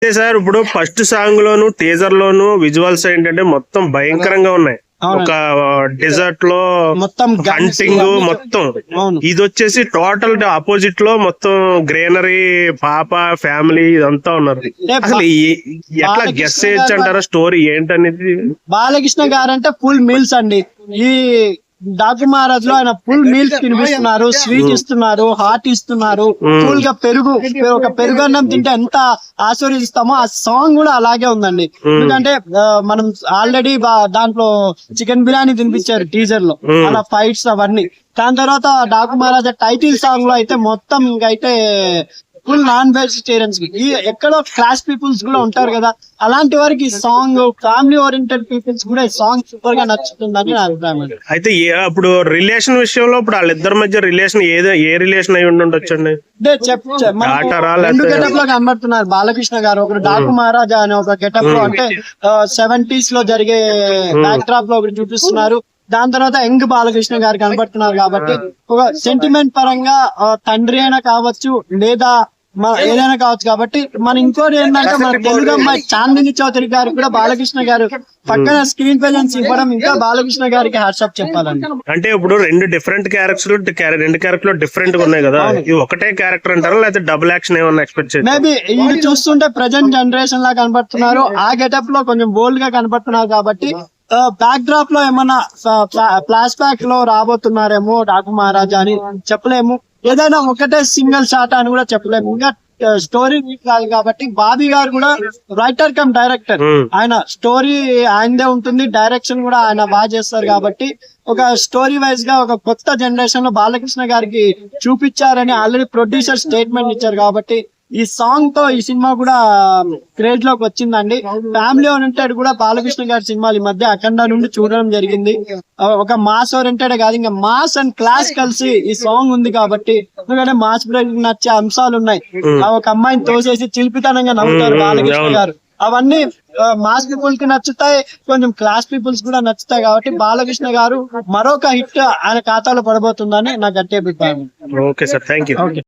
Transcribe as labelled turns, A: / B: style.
A: అయితే సార్ ఇప్పుడు first song లోను teaser లోను visuals ఏంటంటే మొత్తం భయంకరంగా ఉన్నాయి. ఒక డెజర్ట్ లో
B: మొత్తం
A: హంటింగ్ మొత్తం. ఇది వచ్చేసి టోటల్ ఆపోజిట్ లో మొత్తం గ్రీనరీ, పాప, ఫ్యామిలీ ఇదంతా ఉన్నారు. అసలు ఎట్లా గెస్ చేయొచ్చు అంటారా స్టోరీ ఏంటనేది?
B: బాలకృష్ణ గారు అంటే ఫుల్ మీల్స్ అండి. ఈ డాకు మహారాజ్ లో ఆయన ఫుల్ మీల్స్ తినిపిస్తున్నారు, స్వీట్ ఇస్తున్నారు, హాట్ ఇస్తున్నారు, ఫుల్ గా పెరుగు, ఒక పెరుగు అన్నం తింటే ఎంత ఆస్వాదిస్తామో ఆ సాంగ్ కూడా అలాగే ఉందండి. ఎందుకంటే మనం ఆల్రెడీ దాంట్లో చికెన్ బిర్యానీ తినిపించారు టీజర్ లో, అలా ఫైట్స్ అవన్నీ. దాని తర్వాత డాకు మహారాజ్ టైటిల్ సాంగ్ లో అయితే మొత్తం ఇంకైతే ఫుల్ నాన్ వెజిటేరియన్స్ ఎక్కడో క్లాస్ పీపుల్స్ కూడా ఉంటారు కదా, అలాంటి వారికి ఈ సాంగ్, ఫ్యామిలీ ఓరియంటెడ్ పీపుల్స్ కూడా ఈ సాంగ్ సూపర్ గా నచ్చుతుందని నా అభిప్రాయం.
A: అయితే అప్పుడు రిలేషన్ విషయంలో ఇప్పుడు వాళ్ళిద్దరి మధ్య రిలేషన్ ఏ రిలేషన్ అయి ఉండొచ్చు అండి?
B: రెండు గెటప్ లో కనబడుతున్నారు బాలకృష్ణ గారు. ఒకరు డాకు మహారాజా అనే ఒక గెటప్ లో, అంటే 70s లో జరిగే బ్యాక్ డ్రాప్ లో ఒకటి చూపిస్తున్నారు. దాని తర్వాత యంగ్ బాలకృష్ణ గారు కనబడుతున్నారు. కాబట్టి ఒక సెంటిమెంట్ పరంగా తండ్రి అయినా కావచ్చు లేదా ఏదైనా కావచ్చు. కాబట్టి మన ఇంకోటి ఏంటంటే మన తెలుగు అమ్మాయి చాందిని చౌదరి గారు కూడా బాలకృష్ణ గారు పక్కన స్క్రీన్ ప్రెజెన్స్ ఇవ్వడం ఇంకా బాలకృష్ణ గారికి హ్యాట్సాప్ చెప్పాలండి.
A: అంటే ఇప్పుడు రెండు క్యారెక్టర్లు డిఫరెంట్ గా ఉన్నాయి కదా, ఇది ఒకటే క్యారెక్టర్ అంటారా లేకపోతే డబుల్ యాక్షన్ ఏమన్నా ఎక్స్పెక్ట్ చేయాలి?
B: మేబీ ఇది చూస్తుంటే ప్రెజెంట్ జనరేషన్ లా కనబడుతున్నారు, ఆ గెటప్ లో కొంచెం బోల్డ్ గా కనబడుతున్నారు. కాబట్టి బ్యాక్ డ్రాప్ లో ఏమన్నా ఫ్లాష్ బ్యాక్ లో రాబోతున్నారేమో డాకు మహారాజా అని చెప్పలేము. ఏదైనా ఒకటే సింగిల్ షాట్ అని కూడా చెప్పలేము. ఇంకా స్టోరీ వీక్ కాదు కాబట్టి బాబీ గారు కూడా రైటర్ కమ్ డైరెక్టర్, ఆయన స్టోరీ ఆయనదే ఉంటుంది, డైరెక్షన్ కూడా ఆయన బాగా చేస్తారు. కాబట్టి ఒక స్టోరీ వైజ్ గా ఒక కొత్త జనరేషన్ లో బాలకృష్ణ గారికి చూపించారని ఆల్రెడీ ప్రొడ్యూసర్ స్టేట్మెంట్ ఇచ్చారు. కాబట్టి ఈ సాంగ్ తో ఈ సినిమా కూడా క్రేజ్ లోకి వచ్చిందండి. ఫ్యామిలీ ఓరియంటెడ్ కూడా బాలకృష్ణ గారి సినిమాలు ఈ మధ్య అఖండ నుండి చూడడం జరిగింది. ఒక మాస్ ఓరియంటెడ్ కాదు, ఇంకా మాస్ అండ్ క్లాస్ కలిసి ఈ సాంగ్ ఉంది. కాబట్టి ఎందుకంటే మాస్ బ్రేక్ నచ్చే అంశాలు ఉన్నాయి. ఒక అమ్మాయిని తోసేసి చిలిపితనంగా నవ్వుతారు బాలకృష్ణ గారు, అవన్నీ మాస్ పీపుల్ కి నచ్చుతాయి, కొంచెం క్లాస్ పీపుల్స్ కూడా నచ్చుతాయి. కాబట్టి బాలకృష్ణ గారు మరొక హిట్ ఆయన ఖాతాలో పడబోతుందని నా గట్టి అభిప్రాయం.
A: Okay sir, thank you.